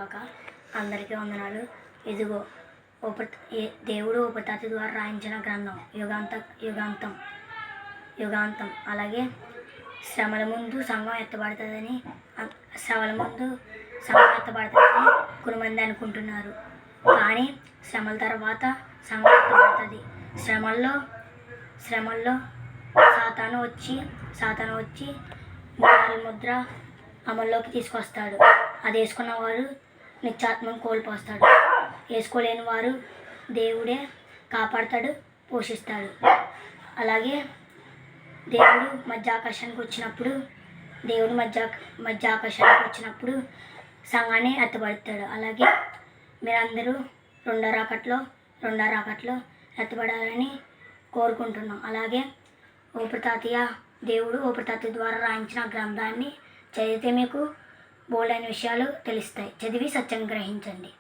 కాక అందరికీ వందనాలు. ఇదిగో దేవుడు ఉపతాతి ద్వారా రాయించిన గ్రంథం యుగాంతం. అలాగే శ్రమల ముందు సంఘం ఎత్తబడుతుందని కొంతమంది అనుకుంటున్నారు. కానీ శ్రమల తర్వాత సంఘం ఎత్తబడుతుంది. శ్రమల్లో సాతాను వచ్చి ముద్ర అమల్లోకి తీసుకొస్తాడు. అది వేసుకున్న వారు నిత్యాత్మను కోల్పోస్తాడు. వేసుకోలేని వారు దేవుడే కాపాడతాడు, పోషిస్తాడు. అలాగే దేవుడు మధ్యాకాశానికి వచ్చినప్పుడు సంఘాన్ని ఎత్తబడతాడు. అలాగే మీరందరూ రెండో రాకట్లో ఎత్తబడాలని కోరుకుంటున్నాం. అలాగే దేవుడు ఉపతాతి ద్వారా రాయించిన గ్రంథాన్ని చదివితే మీకు బోల్డైన విషయాలు తెలుస్తాయి. చదివి సత్యం గ్రహించండి.